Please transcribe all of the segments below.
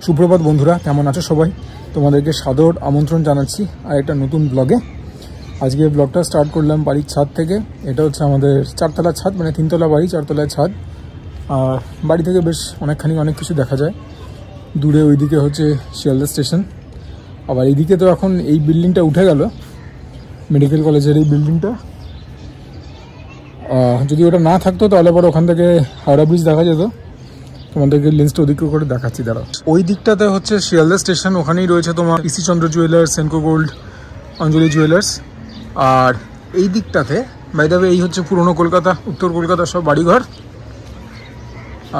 সুপ্রভাত বন্ধুরা, কেমন আছো সবাই? তোমাদেরকে সাদর আমন্ত্রণ জানাচ্ছি আর একটা নতুন ব্লগে। আজকে ব্লগটা স্টার্ট করলাম বাড়ির ছাদ থেকে। এটা হচ্ছে আমাদের 4তলার ছাদ, মানে 3তলা বাড়ি, 4তলার ছাদ। আর বাড়ি থেকে বেশ অনেক কিছু দেখা যায়। দূরে ওইদিকে হচ্ছে শিয়ালদা স্টেশন। আবার এইদিকে তো এখন এই বিল্ডিংটা উঠে গেল, মেডিকেল কলেজের এই বিল্ডিংটা। যদি ওটা না থাকতো তাহলে পরে ওখান থেকে হাওড়া ব্রিজ দেখা যেত। তোমাদেরকে লেন্সটা ওদিকে করে দেখাচ্ছি, দাঁড়াও। ওই দিকটাতে হচ্ছে শিয়ালদা স্টেশন, ওখানেই রয়েছে তোমার পিসি চন্দ্র জুয়েলার্স, সেনকো গোল্ড, অঞ্জলি জুয়েলার্স। আর এই দিকটাতে বাই দ্য ওয়ে এই হচ্ছে পুরনো কলকাতা, উত্তর কলকাতার সব বাড়িঘর।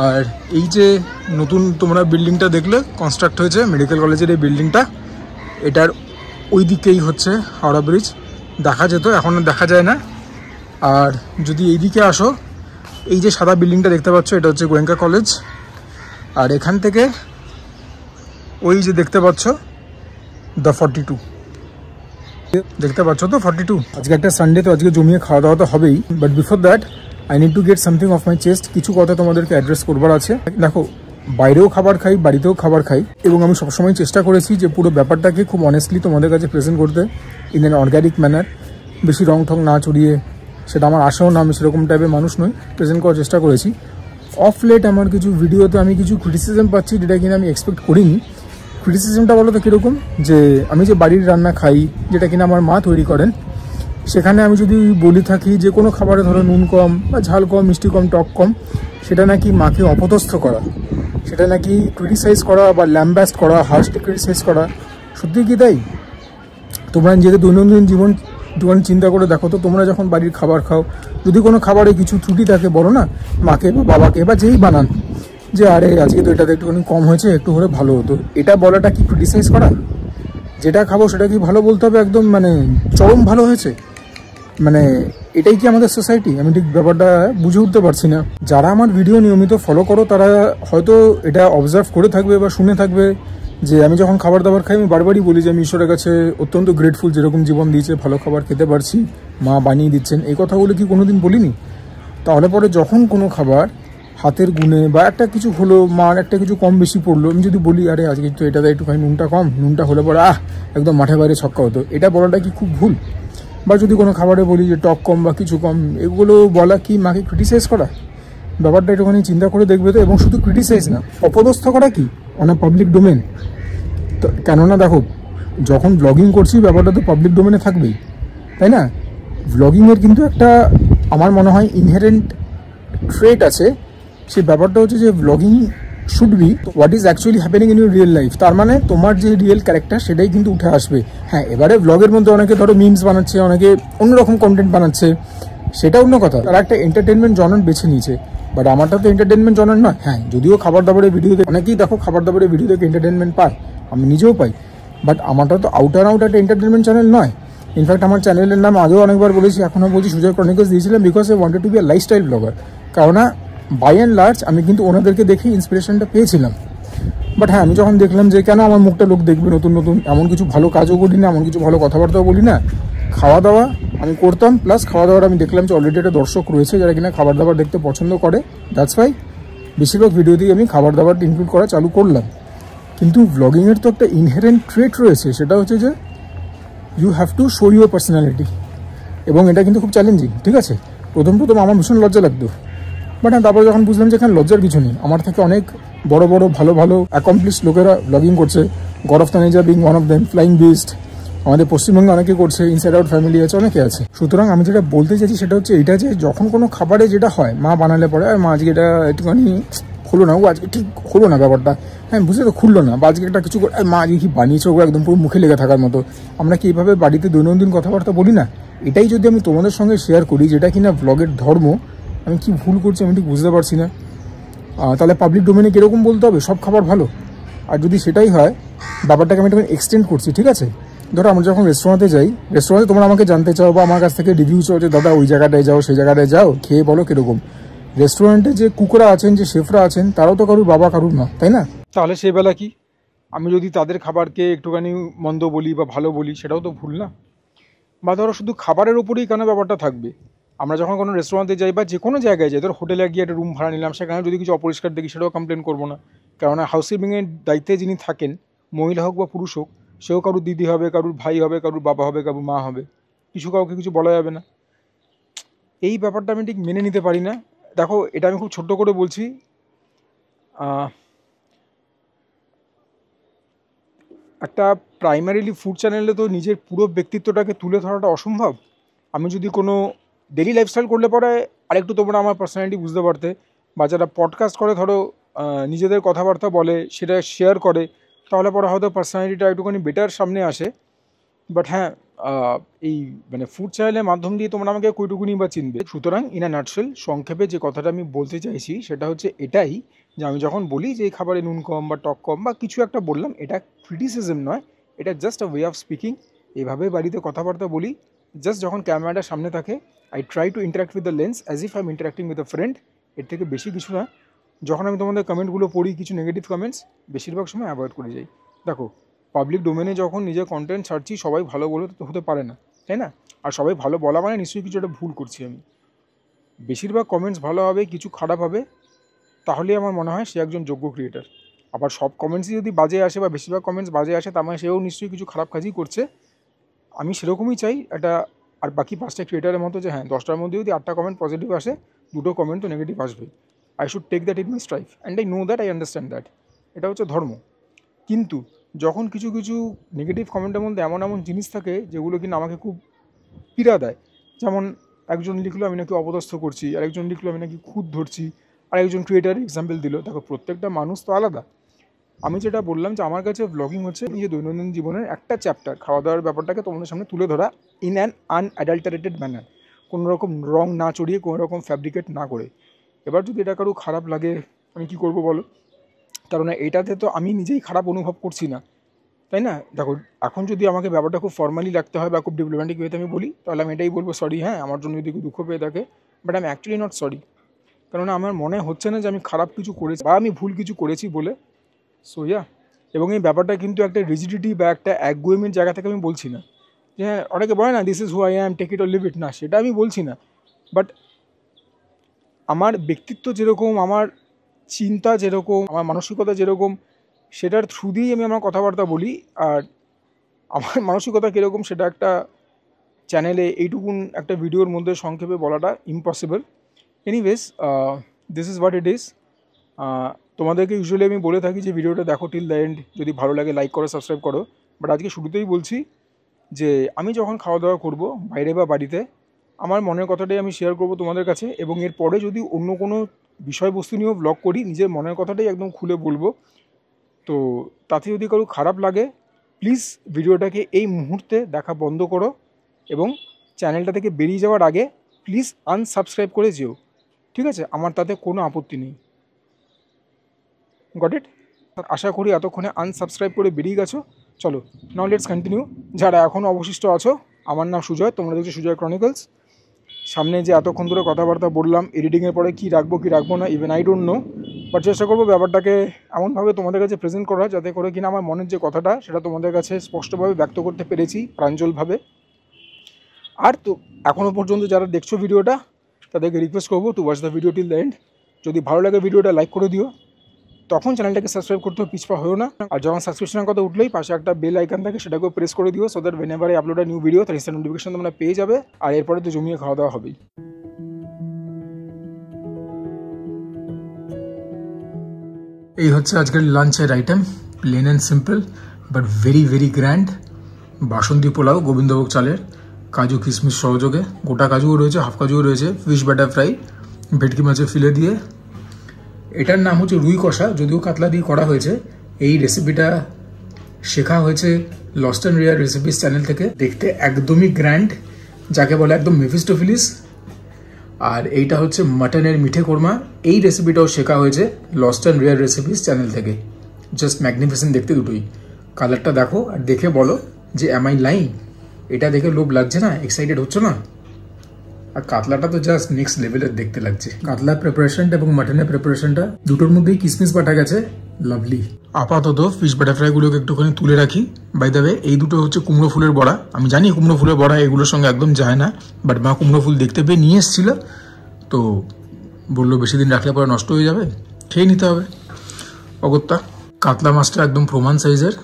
আর এই যে নতুন তোমরা বিল্ডিংটা দেখলে কনস্ট্রাক্ট হয়েছে মেডিকেল কলেজের এই বিল্ডিংটা, এটার ওই দিকেই হচ্ছে হাওড়া ব্রিজ। দেখা যেত, এখন দেখা যায় না। আর যদি এইদিকে আসো, এই যে সাদা বিল্ডিংটা দেখতে পাচ্ছ, এটা হচ্ছে গোয়েঙ্কা কলেজ। আর এখান থেকে ওই যে দেখতে পাচ্ছ দ্য 42, দেখতে পাচ্ছ তো 42। আজকে একটা সানডে, তো আজকে জমিয়ে খাওয়া দাওয়া তো হবেই। But before that I need to get something of my chest. কিছু কথা তোমাদেরকে অ্যাড্রেস করবার আছে। দেখো, বাইরেও খাবার খাই, বাড়িতেও খাবার খাই, এবং আমি সবসময় চেষ্টা করেছি যে পুরো ব্যাপারটাকে খুব অনেস্টলি তোমাদের কাছে প্রেজেন্ট করতে, ইন অ্যান অর্গ্যানিক ম্যানার। বেশি রং ঠং না চড়িয়ে, সেটা আমার আশাও না, আমি সেরকম টাইপের মানুষ নই, প্রেজেন্ট করার চেষ্টা করেছি। অফ লেট আমার কিছু ভিডিওতে আমি কিছু ক্রিটিসিজম পাচ্ছি, যেটা কিনা আমি এক্সপেক্ট করিনি। ক্রিটিসিজমটা বলো তো কীরকম, যে আমি যে বাড়ির রান্না খাই, যেটা কিনা আমার মা তৈরি করেন, সেখানে আমি যদি বলি থাকি যে কোনো খাবারে ধরো নুন কম বা ঝাল কম, মিষ্টি কম, টক কম, সেটা নাকি মাকে অপদস্থ করা, সেটা নাকি ক্রিটিসাইজ করা বা ল্যাম্বাস্ট করা, হার্শলি ক্রিটিসাইজ করা। সত্যি কি তাই? তোমরা নিজেদের দৈনন্দিন জীবন চিন্তা করে দেখো তো, তোমরা যখন বাড়ির খাবার খাও, যদি কোনো খাবারে কিছু ত্রুটি থাকে, বলো না মাকে বা বাবাকে বা যেই বানান, যে আরে আজকে তো এটাতে একটুখানি কম হয়েছে, একটু হলে ভালো হতো। এটা বলাটা কি ক্রিটিসাইজ করা? যেটা খাবো সেটা কি ভালো বলতে হবে একদম, মানে চরম ভালো হয়েছে? মানে এটাই কি আমাদের সোসাইটি? আমি ঠিক ব্যাপারটা বুঝে উঠতে পারছি না। যারা আমার ভিডিও নিয়মিত ফলো করো, তারা হয়তো এটা অবজার্ভ করে থাকবে বা শুনে থাকবে যে আমি যখন খাবার দাবার খাই, আমি বারবারই বলি যে আমি ঈশ্বরের কাছে অত্যন্ত গ্রেটফুল, যেরকম জীবন দিয়েছে, ভালো খাবার খেতে পারছি, মা বানিয়ে দিচ্ছেন। এই কথাগুলো কি কোনোদিন বলিনি? তাহলে পরে যখন কোনো খাবার হাতের গুণে বা একটা কিছু হলো, মার একটা কিছু কম বেশি পড়লো, আমি যদি বলি আরে আজকে তো এটাতে একটুখানি নুনটা কম, নুনটা হলে পরে একদম মাঠে বাইরে ছক্কা হতো, এটা বলাটা কি খুব ভুল? বা যদি কোনো খাবারে বলি যে টক কম বা কিছু কম, এগুলো বলা কি মাকে ক্রিটিসাইজ করা? ব্যাপারটা একটুখানি চিন্তা করে দেখবে তো। এবং শুধু ক্রিটিসাইজ না, অপদস্থ করা কি অন আ পাবলিক ডোমেন। তো কেননা দেখো, যখন ব্লগিং করছি, ব্যাপারটা তো পাবলিক ডোমেনে থাকবেই, তাই না? ব্লগিংয়ের কিন্তু একটা আমার মনে হয় ইনহেরেন্ট ট্রেট আছে। সেই ব্যাপারটা হচ্ছে যে blogging should be what is actually happening in your real life. তার মানে তোমার যে রিয়েল ক্যারেক্টার, সেটাই কিন্তু উঠে আসবে। হ্যাঁ, এবারে ব্লগের মধ্যে অনেকে ধরো মিমস বানাচ্ছে, অনেকে অন্যরকম কন্টেন্ট বানাচ্ছে, সেটা অন্য কথা। তারা একটা এন্টারটেনমেন্ট জনার বেছে নিয়েছে, বাট আমারটা তো এন্টারটেনমেন্ট জনার নয়। হ্যাঁ, যদিও খাবার দাবারের ভিডিও দেখে অনেকেই দেখো খাবার দাবারের ভিডিও দেখে এন্টারটেনমেন্ট পায়, আমি নিজেও পাই, বাট আমারটা তো আউট একটা এন্টারটেনমেন্ট চ্যানেল নয়। ইনফ্যাক্ট আমার চ্যানেলের নাম আগেও অনেকবার বলেছি, এখনও বলছি, সুজয় ক্রনিকলস দিয়েছিলাম because I wanted to be a lifestyle blogger. কেননা বাই অ্যান্ড লার্জ আমি কিন্তু ওনাদেরকে দেখে ইন্সপিরেশনটা পেয়েছিলাম। বাট হ্যাঁ, আমি যখন দেখলাম যে কেন আমার মুখটা লোক দেখবে, নতুন এমন কিছু ভালো কাজও করি না, এমন কিছু ভালো কথাবার্তাও বলি না, খাওয়া দাওয়া আমি করতাম, প্লাস খাওয়া দাওয়ার আমি দেখলাম যে অলরেডি একটা দর্শক রয়েছে যারা কিনা খাবার দাবার দেখতে পছন্দ করে। দ্যাটস ওয়াই বেশিরভাগ ভিডিওতেই আমি খাবার দাবার ইনক্লুড করা চালু করলাম। কিন্তু ব্লগিংয়ের তো একটা ইনহেরেন্ট ট্রেট রয়েছে, সেটা হচ্ছে যে you have to show your personality. এবং এটা কিন্তু খুব চ্যালেঞ্জিং, ঠিক আছে? প্রথম আমার ভীষণ লজ্জা লাগতো, বাট হ্যাঁ, তারপরে যখন বুঝলাম যে এখানে লজ্জার কিছু নেই। আমার থেকে অনেক বড় ভালো অ্যাকমপ্লিশ লোকেরা ব্লগিং করছে। God of Taneja being one of them, flying beast, আমাদের পশ্চিমবঙ্গে অনেকে করছে, ইনসাইড আউট ফ্যামিলি আছে, অনেকে আছে। সুতরাং আমি যেটা বলতে চাইছি সেটা হচ্ছে এইটা, যে যখন কোনো খাবারে যেটা হয়, মা বানালে পরে আর মা আজকে এটা একটুখানি হলো না, ও আজকে ঠিক হলো না ব্যাপারটা, হ্যাঁ বুঝতে তো খুললো না, বা আজকে একটা কিছু মা আজকে কি বানিয়েছে, ও একদম পুরো মুখে লেগে থাকার মতো। আমরা কি এইভাবে বাড়িতে দৈনন্দিন কথাবার্তা বলি না? এটাই যদি আমি তোমাদের সঙ্গে শেয়ার করি, যেটা কিনা ব্লগের ধর্ম, আমি কি ভুল করছি আমি ঠিক বুঝতে পারছি না। তাহলে পাবলিক ডোমেনে কীরকম বলতে হবে সব খাবার ভালো? আর যদি সেটাই হয়, ব্যাপারটাকে আমি একটু এক্সটেন্ড করছি, ঠিক আছে? ধরো আমরা যখন রেস্টুরেন্টে যাই, রেস্টুরেন্টে তোমরা আমাকে জানতে চাও বা আমার কাছ থেকে রিভিউ চাও যে দাদা ওই জায়গাটায় যাও, সেই জায়গাটায় যাও, খেয়ে বলো কীরকম। রেস্টুরেন্টে যে কুকরা আছেন, যে শেফরা আছেন, তারাও তো কারুর বাবা, কারুর না, তাই না? তাহলে সেই বেলা কি আমি যদি তাদের খাবারকে একটুখানি মন্দ বলি বা ভালো বলি, সেটাও তো ভুল না? বা ধরো শুধু খাবারের উপরেই কেন ব্যাপারটা থাকবে? আমরা যখন কোনো রেস্টুরেন্টে যাই বা যে কোনো জায়গায় যাই, ধরো হোটেলে গিয়ে একটা রুম ভাড়া নিলাম, সেখানে যদি কিছু অপরিষ্কার দেখি, সেটাও কমপ্লেন করবো না। কেননা হাউসকিপিংয়ের দায়িত্বে যিনি থাকেন, মহিলা হোক বা পুরুষ হোক, সেও কারুর দিদি হবে, কারুর ভাই হবে, কারুর বাবা হবে, কারুর মা হবে, কাউকে কিছু বলা যাবে না। এই ব্যাপারটা আমি ঠিক মেনে নিতে পারি না। দেখো, এটা আমি খুব ছোট্ট করে বলছি, একটা প্রাইমারিলি ফুড চ্যানেলে তো নিজের পুরো ব্যক্তিত্বটাকে তুলে ধরাটা অসম্ভব। আমি যদি কোনো ডেলি লাইফস্টাইল করলে পরে আরেকটু তোমরা আমার পার্সোনালিটি বুঝতে পারতে, বা যারা পডকাস্ট করে ধরো নিজেদের কথাবার্তা বলে, সেটা শেয়ার করে, তাহলে পরে হয়তো পার্সোনালিটিটা একটুখানি বেটার সামনে আসে। বাট হ্যাঁ, এই মানে ফুড চ্যানেলের মাধ্যম দিয়ে তোমরা আমাকে কইটুকুনি বা চিনবে। সুতরাং ইন আ নাটশেল, সংক্ষেপে যে কথাটা আমি বলতে চাইছি সেটা হচ্ছে এটাই, যে আমি যখন বলি যে এই খাবারে নুন কম বা টক কম বা কিছু একটা বললাম, এটা ক্রিটিসিজম নয়, এটা just a way of speaking. এভাবে বাড়িতে কথাবার্তা বলি, জাস্ট যখন ক্যামেরাটা সামনে থাকে, I try to interact with the lens as if I am interacting with a friend. এর থেকে বেশি কিছু না। যখন আমি তোমাদের কমেন্টগুলো পড়ি, কিছু নেগেটিভ কমেন্টস, বেশিরভাগ সময় অ্যাভয়েড করে যাই। দেখো, পাবলিক ডোমেনে যখন নিজের কন্টেন্ট ছাড়ছি, সবাই ভালো বলে তো হতে পারে না, তাই না? আর সবাই ভালো বলা মানে নিশ্চয়ই কিছু একটা ভুল করছি আমি। বেশিরভাগ কমেন্টস ভালো হবে, কিছু খারাপ হবে, তাহলে আমার মনে হয় সে একজন যোগ্য ক্রিয়েটার। আবার সব কমেন্টসই যদি বাজে আসে বা বেশিরভাগ কমেন্টস বাজে আসে, তার মানে সেও নিশ্চয়ই কিছু খারাপ কাজই করছে। আমি সেরকমই চাই এটা। আর বাকি 5টা ক্রিয়েটারের মতো, যে হ্যাঁ 10টার মধ্যে যদি 8টা কমেন্ট পজিটিভ আসে, 2টো কমেন্ট তো নেগেটিভ আসবে। I should take that in my strive and I know that, I understand that. এটা হচ্ছে ধর্ম। কিন্তু যখন কিছু কিছু নেগেটিভ কমেন্টের মধ্যে এমন এমন জিনিস থাকে যেগুলো কিনা আমাকে খুব পীড়া দেয়, যেমন একজন লিখলো আমি নাকি অপদস্থ করছি, আর একজন লিখলো আমি নাকি খুদ ধরছি, আর একজন ক্রিয়েটার এক্সাম্পল দিল। দেখো, প্রত্যেকটা মানুষ তো আলাদা। আমি যেটা বললাম যে আমার কাছে ব্লগিং হচ্ছে নিজের দৈনন্দিন জীবনের একটা চ্যাপ্টার, খাওয়া দাওয়ার ব্যাপারটাকে তোমাদের সামনে তুলে ধরা ইন অ্যান আনঅ্যাডাল্টারেটেড ম্যানার, কোনো রকম রং না চড়িয়ে, কোনো রকম ফ্যাব্রিকেট না করে। এবার যদি এটা কারো খারাপ লাগে, আমি কি করব বলো? কারণ এটাতে তো আমি নিজেই খারাপ অনুভব করছি না, তাই না? দেখো, এখন যদি আমাকে ব্যাপারটা খুব ফর্মালি রাখতে হয় বা খুব ডিপ্লোম্যাটিক ওয়েতে আমি বলি, তাহলে আমি এটাই বলবো, সরি হ্যাঁ, আমার জন্য যদি কেউ দুঃখ পেয়ে থাকে, বাট আমি অ্যাকচুয়ালি নট সরি। কেননা আমার মনে হচ্ছে না যে আমি খারাপ কিছু করেছি বা আমি ভুল কিছু করেছি বলে। সো ইয়া, এবং এই ব্যাপারটা কিন্তু একটা রিজিডিটি বা একটা একগুয়েমির জায়গা থেকে আমি বলছি না, যে হ্যাঁ অনেকে বলে না this is who I am, take it or leave it, না সেটা আমি বলছি না। বাট আমার ব্যক্তিত্ব যেরকম, আমার চিন্তা যেরকম, আমার মানসিকতা যেরকম, সেটার থ্রু দিয়েই আমি আমার কথাবার্তা বলি। আর আমার মানসিকতা কীরকম সেটা একটা চ্যানেলে এইটুকুন একটা ভিডিওর মধ্যে সংক্ষেপে বলাটা impossible. Anyways, this is what it is. তোমাদেরকে ইউজুয়ালি আমি বলে থাকি যে ভিডিওটা দেখো টিল দ্য এন্ড, যদি ভালো লাগে লাইক করো, সাবস্ক্রাইব করো। বাট আজকে শুরুতেই বলছি যে আমি যখন খাওয়া দাওয়া করবো বাইরে বা বাড়িতে, আমার মনের কথাটাই আমি শেয়ার করবো তোমাদের কাছে, এবং এরপরে যদি অন্য কোনো বিষয়বস্তু নিয়েও ব্লগ করি, নিজের মনের কথাটাই একদম খুলে বলবো। তো তাতে যদি কারো খারাপ লাগে, প্লিজ ভিডিওটাকে এই মুহূর্তে দেখা বন্ধ করো, এবং চ্যানেলটা থেকে বেরিয়ে যাওয়ার আগে প্লিজ আনসাবস্ক্রাইব করে যেও, ঠিক আছে? আমার তাতে কোনো আপত্তি নেই। Got it? আশা করি এতক্ষণে আনসাবস্ক্রাইব করে বেরিয়ে গেছো। চলো, নাও লেটস কন্টিনিউ। যারা এখনও অবশিষ্ট আছো, আমার নাম সুজয়, তোমরা দেখছো সুজয় ক্রনিকলস। সামনে যে এতক্ষণ ধরে কথাবার্তা বললাম, এডিটিংয়ের পরে কী রাখবো না, even I don't know, but চেষ্টা করবো ব্যাপারটাকে এমনভাবে তোমাদের কাছে প্রেজেন্ট করা যাতে করে কিনা আমার মনের যে কথাটা সেটা তোমাদের কাছে স্পষ্টভাবে ব্যক্ত করতে পেরেছি, প্রাঞ্জলভাবে। আর তো এখনও পর্যন্ত যারা দেখছো ভিডিওটা, তাদেরকে রিকোয়েস্ট করবো to watch the video till the end. যদি ভালো লাগে ভিডিওটা লাইক করে দিও, তখন চ্যানেলটাকে সাবস্ক্রাইব করতেও পিছপা হয়েও না। আর যখন সাবস্ক্রিপশনের কথা উঠলেই পাশে একটা বেল আইকন থাকে, সেটাকেও প্রেস করে দিও, so that whenever I upload a new video তার ইনস্ট্যান্ট নোটিফিকেশন তোমরা পেয়ে যাবে। আর এরপরে তো জমিয়ে খাওয়া দাওয়া হবেই। এই হচ্ছে আজকের লাঞ্চের item, plain and simple but very very grand. Basanti pulao, Gobindobhog চালের, কাজু কিশমিশ সহযোগে, গোটা কাজুও রয়েছে, হাফ কাজুও রয়েছে, ফিশ বাটার ফ্রাই, ভেটকি মাছের ফিলে দিয়ে। এটার নাম হচ্ছে রুই কষা, যদিও কাতলা দিয়ে করা হয়েছে। এই রেসিপিটা শেখা হয়েছে lost and rare recipes channel থেকে। দেখতে একদমই গ্র্যান্ড, যাকে বলে একদম মেফিস্টোফিলিস। আর এইটা হচ্ছে মাটনের মিঠে কোরমা। এই রেসিপিটাও শেখা হয়েছে lost and rare recipes channel থেকে। জাস্ট ম্যাগনিফিসেন্ট দেখতে দুটোই। কালারটা দেখো আর দেখে বলো যে অ্যাম আই লাইং? এটা দেখে লোভ লাগছে না? এক্সাইটেড হচ্ছে না? আর কাতলাটা তো জাস্ট নেক্সট লেভেলের দেখতে লাগছে। কাতলার প্রিপারেশনটা এবং মাটনের প্রিপারেশনটা দুটোর মধ্যেই কিসমিস বাটা গেছে, লাভলি। আপাতত ফিশ বাটার ফ্রাইগুলোকে একটুখানি তুলে রাখি। বাই দ্য ওয়ে, এই দুটো হচ্ছে কুমড়ো ফুলের বড়া। আমি জানি কুমড়ো ফুলের বড়া এগুলোর সঙ্গে একদম যায় না, বাট মা কুমড়ো ফুল দেখতে পেয়ে নিয়ে এসেছিল, তো বললো বেশি দিন রাখলে পরে নষ্ট হয়ে যাবে, খেয়ে নিতে হবে। অগত্যা। কাতলা মাছটা একদম প্রমাণ সাইজের,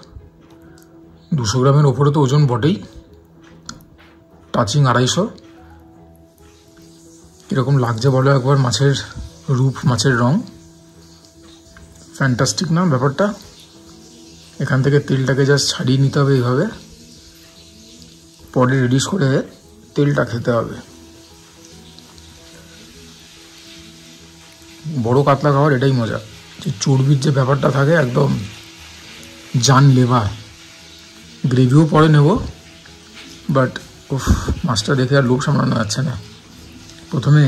200 গ্রামের ওপরে তো ওজন বটেই, টাচিং 250। এরকম লাগছে বলো একবার মাছের রূপ, মাছের রং, ফ্যান্টাস্টিক না ব্যাপারটা। এখান থেকে তেলটাকে জাস্ট ছাড়িয়ে নিতে হবে এইভাবে, পরে রিডিউস করে তেলটা খেতে হবে। বড় কাতলা খাওয়ার এটাই মজা, যে চর্বির যে ব্যাপারটা থাকে একদম জানলেবা। গ্রেভিও পরে নেব, বাট মাছটা দেখে আর লোভ সামলানো যাচ্ছে না। প্রথমে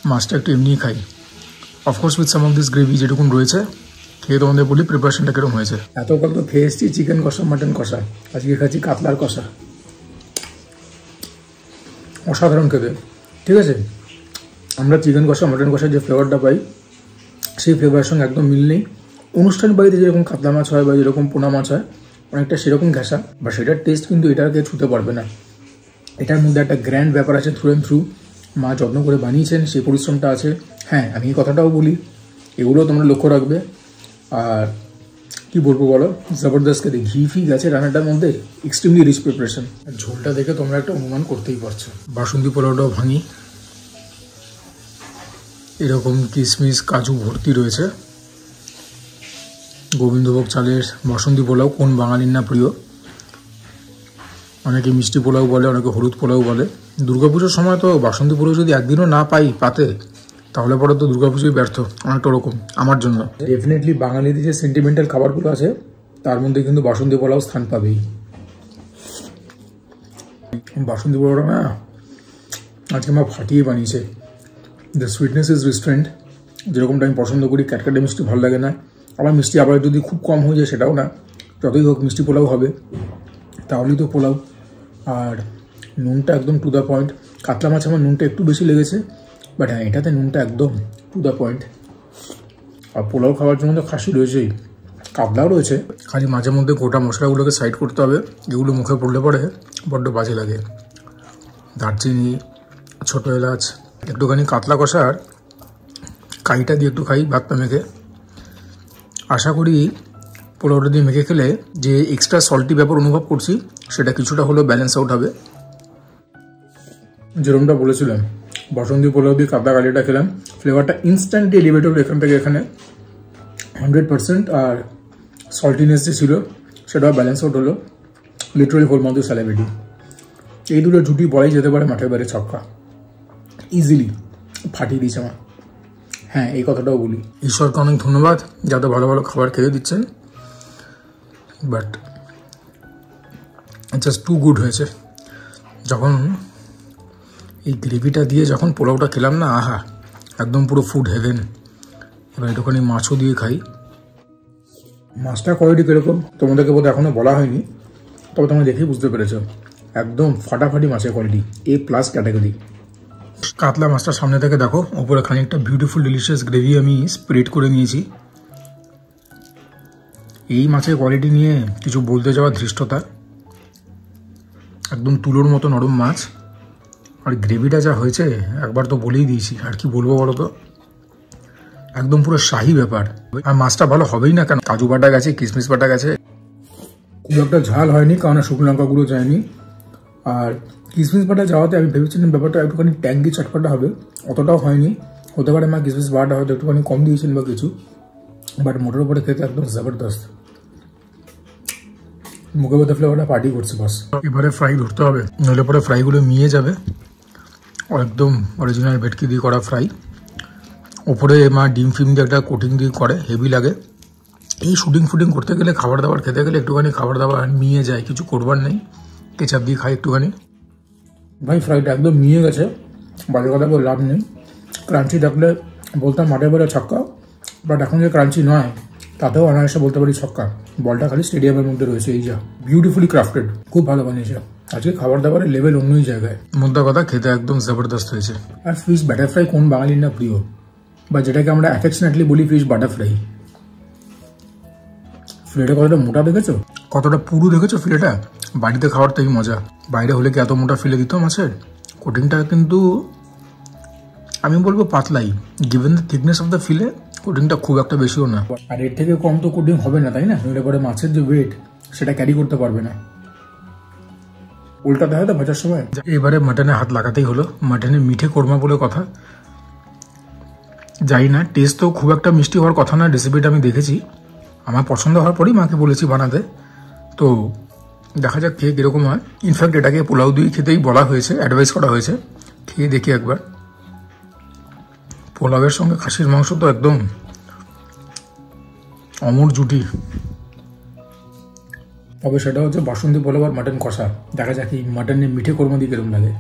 মাছটা একটু এমনিই খাই, of course with some of this gravy যেটুকুন রয়েছে। খেয়ে তোমাদের বলি প্রিপারেশনটা কিরকম হয়েছে। এতকাল তো খেয়ে এসেছি চিকেন কষা, মাটন কষা, আজকে খাচ্ছি কাতলার কষা। অসাধারণ খেতে, ঠিক আছে। আমরা চিকেন কষা, মাটন কষার যে ফ্লেভারটা পাই, সেই ফ্লেভারের সঙ্গে একদম মিল নেই। অনুষ্ঠান বাড়িতে যেরকম কাতলা মাছ হয় বা যেরকম পোনা মাছ হয়, অনেকটা সেরকম ঘেঁষা, বা সেটার টেস্ট কিন্তু এটাকে ছুতে পারবে না। এটার মধ্যে একটা গ্র্যান্ড ব্যাপার আছে, থ্রু অ্যান্ড থ্রু। মা যত্ন করে বানিয়েছেন, সেই পরিশ্রমটা আছে। হ্যাঁ, আমি এই কথাটাও বলি, এগুলো তোমরা লক্ষ্য রাখবে। আর কি বলবো বলো, জবরদস্ত খেতে, ঘি ফি গেছে রান্নাটার মধ্যে, এক্সট্রিমলি রিচ প্রিপারেশন। আর ঝোলটা দেখে তোমরা একটা অনুমান করতেই পারছো। বাসন্তী পোলাওটাও ভাঙি, এরকম কিশমিশ কাজু ভর্তি রয়েছে। গোবিন্দভোগ চালের বাসন্তী পোলাও কোন বাঙালির না প্রিয়। অনেকে মিষ্টি পোলাও বলে, অনেকে হলুদ পোলাও বলে। দুর্গাপুজোর সময় তো বাসন্তী পোলাও যদি একদিনও না পাই পাতে, তাহলে পরে তো দুর্গাপুজোই ব্যর্থ, অনেকটা ওরকম আমার জন্য। ডেফিনেটলি বাঙালিদের যে সেন্টিমেন্টাল খাবারগুলো আছে, তার মধ্যে কিন্তু বাসন্তী পোলাও স্থান পাবেই। বাসন্তী পোলাওটা না আজকে মা ফাটিয়ে বানিয়েছে। দ্য সুইটনেস ইজ রিস্ট্রেন্ট, যেরকমটা আমি পছন্দ করি। ক্যাটক্যাটে মিষ্টি ভালো লাগে না, আবার মিষ্টি আবার যদি খুব কম হয়ে যায় সেটাও না, যতই হোক মিষ্টি পোলাও হবে, তাহলেই তো পোলাও। আর নুনটা একদম টু দ্য পয়েন্ট। কাতলা মাছ আমার নুনটা একটু বেশি লেগেছে, বাট হ্যাঁ, এটাতে নুনটা একদম টু দ্য পয়েন্ট। আর পোলাও খাওয়ার জন্য তো খাসি রয়েছেই, কাতলাও রয়েছে। খালি মাঝে মধ্যে গোটা মশলাগুলোকে সাইড করতে হবে, এগুলো মুখে পড়লে পরে বড্ড বাজে লাগে। দারচিনি, ছোটো এলাচ, একটুখানি কাতলা কষার কাইটা দিয়ে একটু খাই ভাতটা মেখে। আশা করি পোলাওটা দিয়ে মেখে খেলে যে এক্সট্রা সল্টি ব্যাপার অনুভব করছি, সেটা কিছুটা হলেও ব্যালেন্স আউট হবে। যেরকমটা বলেছিলাম, বাসন্তী পোলাও দিয়ে কাতলা কালিটা খেলাম, ফ্লেভারটা ইনস্ট্যান্টলি এলিভেট হলো এখান থেকে এখানে 100%। আর সল্টিনেস যে ছিল সেটাও ব্যালেন্স আউট হলো। Literally whole mouth salivating. এই দুটো জুটি বলাই যেতে পারে মাঠের বাইরে ছক্কা, ইজিলি ফাটিয়ে দিয়েছে আমার। হ্যাঁ, এই কথাটাও বলি, ঈশ্বরকে অনেক ধন্যবাদ যাতে ভালো ভালো খাবার খেয়ে দিচ্ছেন, বাট জাস্ট টু গুড হয়েছে। যখন এই গ্রেভিটা দিয়ে যখন পোলাওটা খেলাম না, আহা, একদম পুরো ফুড হেভেন। এবার একটুখানি মাছও দিয়ে খাই। মাছটা কোয়ালিটি কীরকম তোমাদেরকে বোধহয় এখনও বলা হয়নি, তবে তোমরা দেখেই বুঝতে পেরেছো, একদম ফাটাফাটি মাছের কোয়ালিটি, A+ ক্যাটাগরি। কাতলা মাছটা সামনে থেকে দেখো, ওপরে খানিকটা বিউটিফুল ডিলিশিয়াস গ্রেভি আমি স্প্রেড করে নিয়েছি। এই মাছের কোয়ালিটি নিয়ে কিছু বলতে যাওয়া ধৃষ্টতা, একদম তুলোর মতো নরম মাছ। আর গ্রেভিটা যা হয়েছে একবার তো বলেই দিয়েছি, আর কি বলবো বলো তো, একদম পুরো শাহি ব্যাপার। আর মাছটা ভালো হবেই না কেন, কাজু বাটা গেছে, কিশমিশ বাটা গেছে, খুব একটা ঝাল হয়নি, কারণ শুকনো লঙ্কা গুঁড়ো যায়নি। আর কিশমিশ বাটা যাওয়াতে আমি ভেবেছিলাম ব্যাপারটা একটুখানি ট্যাঙ্গি চটপটা হবে, অতটাও হয়নি। হতে পারে মা কিশমিশ বাটা হয়তো একটুখানি কম দিয়েছেন বা কিছু, বাট মোটের উপরে খেতে একদম জবরদস্ত। মুখে বোধ ফ্লেভারটা পার্টি করছে বাস। এবারে ফ্রাই ধরতে হবে, নইলে পরে ফ্রাইগুলো মিয়ে যাবে। একদম অরিজিনাল ভেটকি দিয়ে করা ফ্রাই, ওপরে মা ডিম ফিম দিয়ে একটা কোটিং দিয়ে করে, হেভি লাগে। এই শুটিং ফুটিং করতে গেলে, খাবার দাবার খেতে গেলে একটুখানি খাবার দাবার মিয়ে যায়, কিছু করবার নেই। কেচাপ দিয়ে খাই একটুখানি। ভাই ফ্রাইটা একদম মিয়ে গেছে, বাজে কথা বলে লাভ নেই। ক্রাঞ্চি থাকলে বলতাম মাঠে বেড়ে ছক্কা, বাট এখন যে ক্রাঞ্চি নয় তাতেও অনায়াসে বলতে পারি ছক্কা। বলটা খালি স্টেডিয়ামের মধ্যে রয়েছে, এই যা বিউটিফুলি ক্রাফটেড, খুব ভালো বানিয়েছে। আজকে খাবার দাবারের লেভেল অন্যই জায়গায়। মধ্যে কথা খেতে একদম জবরদস্ত হয়েছে। আর ফিশ বাটার ফ্রাই কোন বাঙালির না প্রিয়, বা যেটাকে আমরা অ্যাফেকশনেটলি বলি ফিশ বাটার ফ্রাই। ফিলেটা কতটা মোটা দেখেছো, কতটা পুরু দেখেছো ফিলেটা। বাড়িতে খাওয়ার তো এই মজা, বাইরে হলে কি এত মোটা ফিলে দিত মাছের। কোটিংটা কিন্তু আমি বলবো পাতলাই, given the thickness of the fillet কোটিংটা খুব একটা বেশিও না, আর এর থেকে কম তো কোটিং হবে না, তাই না? নইলে পরে মাছের যে ওয়েট সেটা ক্যারি করতে পারবে না। উল্টাতে হয় তো ভাজার সময়। এবারে মাটনে হাত লাগাতেই হলো। মাটনে মিঠে কোরমা বলে কথা, যাই না টেস্ট তো খুব একটা মিষ্টি হওয়ার কথা না। রেসিপিটা আমি দেখেছি, আমার পছন্দ হওয়ার পরেই মাকে বলেছি বানাতে, তো দেখা যাক খেয়ে কীরকম হয়। ইনফ্যাক্ট এটাকে পোলাও দিয়ে খেতেই বলা হয়েছে, অ্যাডভাইস করা হয়েছে। খেয়ে দেখি একবার। পোলাওয়ের সঙ্গে খাসির মাংস তো একদম অমর জুটি। তবে সেটা হচ্ছে বাসন্তী পোলাও আর মাটন কষা। দেখা যাক এই মাটনের মিঠে কোরমা দিয়ে কিরকম লাগে।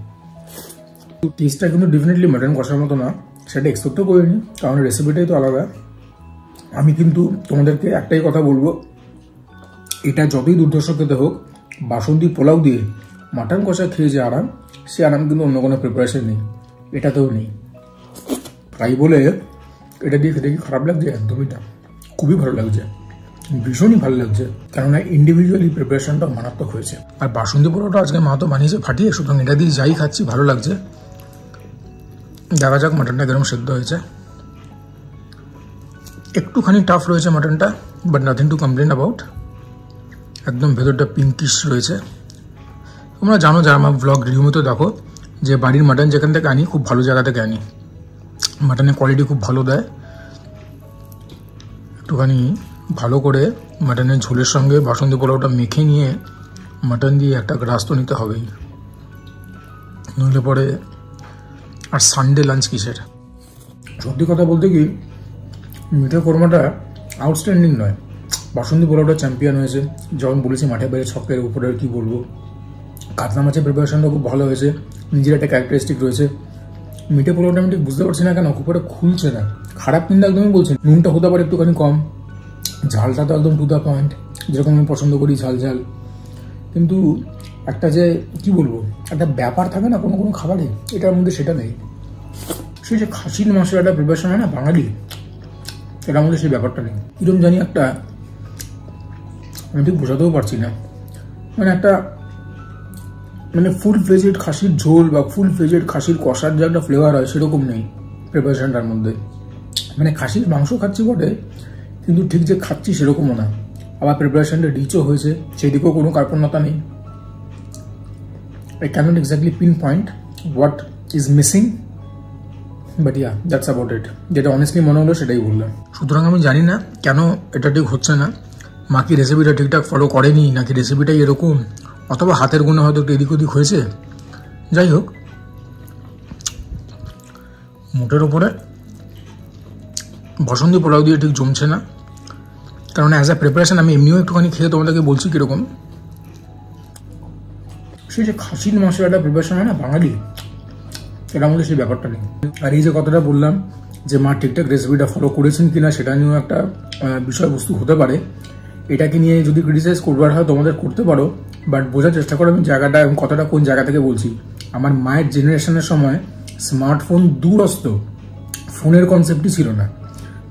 টেস্টটা কিন্তু ডেফিনেটলি মাটন কষার মতো না, সেটা এক্সপেক্টও করিনি, কারণ রেসিপিটাই তো আলাদা। আমি কিন্তু তোমাদেরকে একটাই কথা বলবো, এটা যতই দুর্ধর্ষ খেতে হোক, বাসন্তী পোলাও দিয়ে মাটন কষা খেয়ে যে আরাম, সে আরাম কিন্তু অন্য কোনো প্রিপারেশন নেই, এটাতেও নেই। তাই বলে এটা দিয়ে খেতে কি খারাপ লাগছে? একদমই না, খুবই ভালো লাগছে, ভীষণই ভালো লাগছে, কেননা ইন্ডিভিজুয়ালি প্রিপারেশনটা মারাত্মক হয়েছে। আর বাসন্তী পোলাওটা আজকে মা তো বানিয়েছে ফাটিয়ে, সুতরাং এটা দিয়ে যাই খাচ্ছি ভালো লাগছে। দেখা যাক মাটনটা কেরকম সেদ্ধ হয়েছে। একটুখানি টাফ রয়েছে মাটনটা, but nothing to complain about. একদম ভেতরটা পিঙ্কিশ রয়েছে। তোমরা জানো, যারা আমার ব্লগ নিয়মিত দেখো, যে বাড়ির মাটন যেখান থেকে আনি খুব ভালো জায়গা থেকে আনি, মাটনের কোয়ালিটি খুব ভালো দেয়। একটুখানি ভালো করে মাটনের ঝোলের সঙ্গে বাসন্তী পোলাওটা মেখে নিয়ে মাটন দিয়ে একটা গ্রাস তো নিতে হবেই, নইলে পরে আর সানডে লাঞ্চ কিসের। সত্যি কথা বলতে কি, মিঠে কোরমাটা আউটস্ট্যান্ডিং নয়, বাসন্তী পোলাওটা চ্যাম্পিয়ন হয়েছে। যেমন বলেছি, মাঠে বাইরে ছকের উপরে কি বলবো। কাতলা মাছের প্রিপারেশনটা খুব ভালো হয়েছে, নিজের একটা ক্যারেক্টারিস্টিক রয়েছে। মিঠে পোলাওটা আমি ঠিক বুঝতে পারছি না কেন খুব একটা খুলছে না। খারাপ কিন্তু একদমই বলছি, নুনটা হতে পারে একটুখানি কম, ঝালটা তো একদম টু দ্য পয়েন্ট, যেরকম আমি পছন্দ করি ঝাল ঝাল। কিন্তু একটা যে কি বলবো, একটা ব্যাপার থাকে না কোনো কোনো খাবারে, এটার মধ্যে সেটা নেই। সেই যে খাসির মাংসের একটা প্রিপারেশন হয় না বাঙালি, এটার মধ্যে সেই ব্যাপারটা নেই। কিরম জানি একটা, আমি ঠিক বোঝাতেও পারছি না, মানে একটা মানে ফুল ফ্লেজেড খাসির ঝোল বা ফুল ফ্লেজেড খাসির কষার যে একটা ফ্লেভার হয়, সেরকম নেই প্রিপারেশনটার মধ্যে। মানে খাসির মাংস খাচ্ছি বটে, কিন্তু ঠিক যে খাচ্ছি সেরকমও না। আবার প্রিপারেশনটা রিচও হয়েছে, সেদিকেও কোনো কার্পণ্যতা নেই। I cannot exactly pinpoint what is missing, but yeah, that's about it. যেটা অনেস্টলি মনে হলো সেটাই বললাম। সুতরাং আমি জানি না কেন এটা ঠিক হচ্ছে না। মা কি রেসিপিটা ঠিকঠাক ফলো করেনি, নাকি রেসিপিটাই এরকম, অথবা হাতের গুণে হয়তো একটু এদিক ওদিক হয়েছে। যাই হোক, মোটের ওপরে বাসন্তী পোলাও দিয়ে ঠিক জমছে না, কারণ অ্যাজ আ প্রিপারেশন আমি এমনিও একটুখানি খেয়ে তোমাদেরকে বলছি কীরকম। সেই যে খাসির মাংসের একটা প্রিপারেশন হয় না বাঙালি, এটার মধ্যে সেই ব্যাপারটা নেই। আর এই যে কথাটা বললাম যে মা ঠিকঠাক রেসিপিটা ফলো করেছেন কিনা, সেটা নিয়েও একটা বিষয়বস্তু হতে পারে। এটাকে নিয়ে যদি ক্রিটিসাইজ করবার হয় তোমাদের করতে পারো, বাট বোঝার চেষ্টা করো আমি জায়গাটা এবং কথাটা কোন জায়গা থেকে বলছি। আমার মায়ের জেনারেশনের সময় স্মার্টফোন দূরস্থ, ফোনের কনসেপ্টই ছিল না।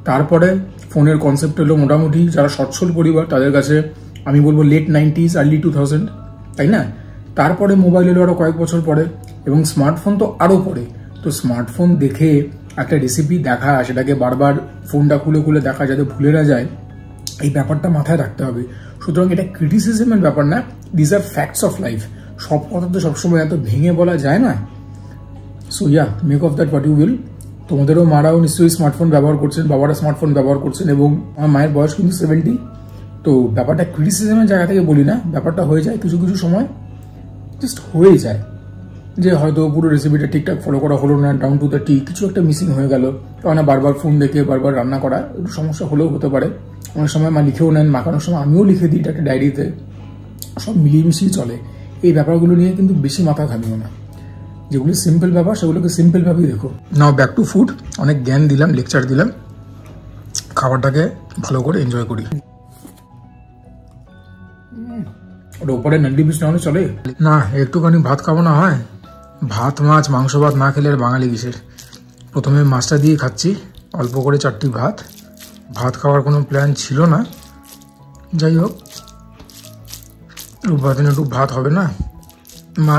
তারপরে ফোনের কনসেপ্ট হলো মোটামুটি যারা সচ্ছল পরিবার তাদের কাছে, আমি বলবো লেট 90s আর্লি 2000, তাই না? তারপরে মোবাইল এলো আরও কয়েক বছর পরে, এবং স্মার্টফোন তো আরও পরে। তো স্মার্টফোন দেখে একটা রেসিপি দেখা, সেটাকে বারবার ফোনটা খুলে খুলে দেখা যাতে ভুলে না যায়, এই ব্যাপারটা মাথায় রাখতে হবে। সুতরাং এটা ক্রিটিসিজমের ব্যাপার না, this are facts of life. সব কথা তো সবসময় এত ভেঙে বলা যায় না। So yeah, make of that what you will. তোমাদেরও মারাও নিশ্চয়ই স্মার্টফোন ব্যবহার করছেন, বাবারা স্মার্টফোন ব্যবহার করছেন, এবং আমার মায়ের বয়স কিন্তু 70। তো ব্যাপারটা ক্রিটিসিজমের জায়গা থেকে বলি না, ব্যাপারটা হয়ে যায় কিছু কিছু সময়, জাস্ট হয়ে যায় যে হয়তো পুরো রেসিপিটা ঠিকঠাক ফলো করা হলো না, ডাউন টু দ্য টি কিছু একটা মিসিং হয়ে গেল। কারণ বারবার ফোন দেখে বারবার রান্না করা একটু সমস্যা হলেও হতে পারে। অনেক সময় মা লিখেও নেন, মাখানোর সময় আমিও লিখে দিই, এটা একটা ডায়েরিতে, সব মিলিয়ে মিশিয়ে চলে। এই ব্যাপারগুলো নিয়ে কিন্তু বেশি মাথা ঘামিও না, যেগুলো সিম্পল ব্যাপার সেগুলোকে সিম্পলভাবেই দেখো। নাও ব্যাক টু ফুড। অনেক জ্ঞান দিলাম, লেকচার দিলাম, খাবারটাকে ভালো করে এনজয় করি। ওটা উপরে নান্ডি পিস না হলে চলে না, একটুখানি ভাত খাবো না হয়? ভাত মাছ মাংস ভাত না খেলে আর বাঙালি কিসের। প্রথমে মাছটা দিয়ে খাচ্ছি, অল্প করে 4টি ভাত। ভাত খাওয়ার কোনো প্ল্যান ছিল না, যাই হোক রোববার দিন একটু ভাত হবে না, মা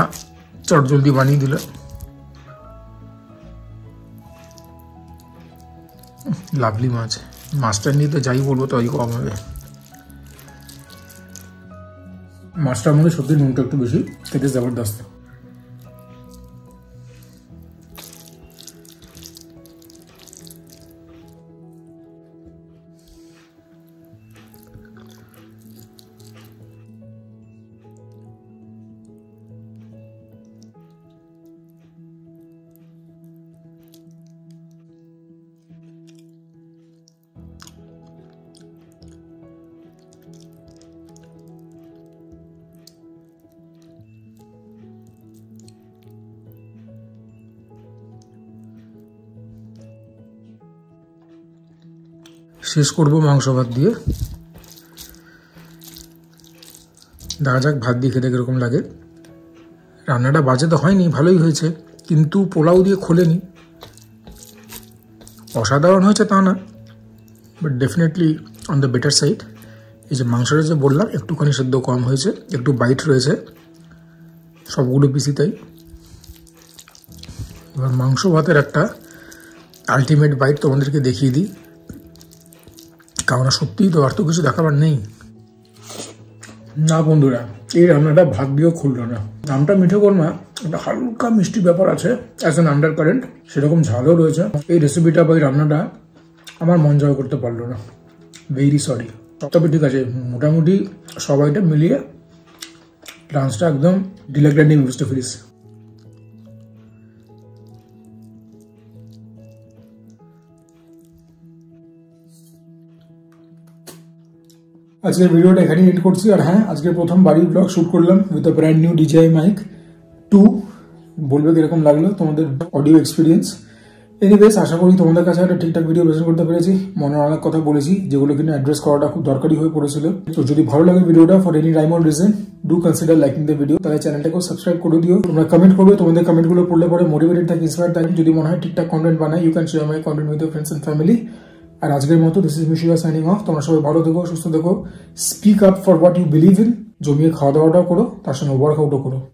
চট জলদি বানিয়ে দিল। লাভলি মাছ। মাছটা নিয়ে তো যাই বলবো তাই কম হবে। মাছটার মধ্যে সত্যি নুনটা একটু বেশি, খেতে জবরদস্ত। শেষ করবো মাংস ভাত দিয়ে। দেখা যাক ভাত দিয়ে খেতে কিরকম লাগে। রান্নাটা বাজে তো হয়নি, ভালোই হয়েছে, কিন্তু পোলাও দিয়ে খোলেনি। অসাধারণ হয়েছে তা না, but definitely on the better side. এই যে মাংসটা যে বললাম একটুখানি সেদ্ধ কম হয়েছে, একটু বাইট রয়েছে, সবগুলো পিসি তাই। এবার মাংস ভাতের একটা আলটিমেট বাইট তোমাদেরকে দেখিয়ে দিই, কারণ সত্যিই তো আর তো কিছু দেখাবার নেই। না বন্ধুরা, এই রান্নাটা ভাত দিয়েও খুললো না। নামটা মিঠে কোরমা, একটা হালকা মিষ্টি ব্যাপার আছে অ্যাজ অ্যান আন্ডার কারেন্ট, সেরকম ঝালও রয়েছে। এই রেসিপিটা বা এই রান্নাটা আমার মন জয় করতে পারলো না, ভেরি সরি। তবে ঠিক আছে, মোটামুটি সবাইটা মিলিয়ে লাঞ্চটা একদম ডিলেক্টেড বুঝতে ফিরিস। আজকের ভিডিওটা এখানেই এন্ড করছি। আর হ্যাঁ, আজকে প্রথম বাড়ির ব্লগ শুট করলাম with a brand new DJI mic 2। বলবে কিরকম লাগলো তোমাদের অডিও এক্সপিরিয়েন্স। এনিওয়েজ, আশা করি তোমাদের কাছে একটা ঠিকঠাক ভিডিও প্রেজেন্ট করতে পেরেছি। মনের অনেক কথা বলেছি যেগুলো কিনা অ্যাড্রেস করাটা খুব দরকারি হয়ে পড়েছিল। তো যদি ভালো লাগে ভিডিওটা for any rhyme or reason, do consider liking the video. তাহলে চ্যানেলটাকেও সাবস্ক্রাইব করে দিও। তোমরা কমেন্ট করবে, তোমাদের কমেন্টগুলো পড়লে পরে মোটিভেটেড থাকি, ইন্সপায়ার থাকি। যদি মনে হয় ঠিকঠাক কন্টেন্ট বানাই, you can share my content with your friends and family. আর আজকের মতো this is Mishia signing off. তোমরা সবাই ভালো থেকো, সুস্থ থেকো, speak up for what you believe in, জমিয়ে খাওয়া দাওয়াটাও করো, তার সঙ্গে ওয়ার্কআউটও করো।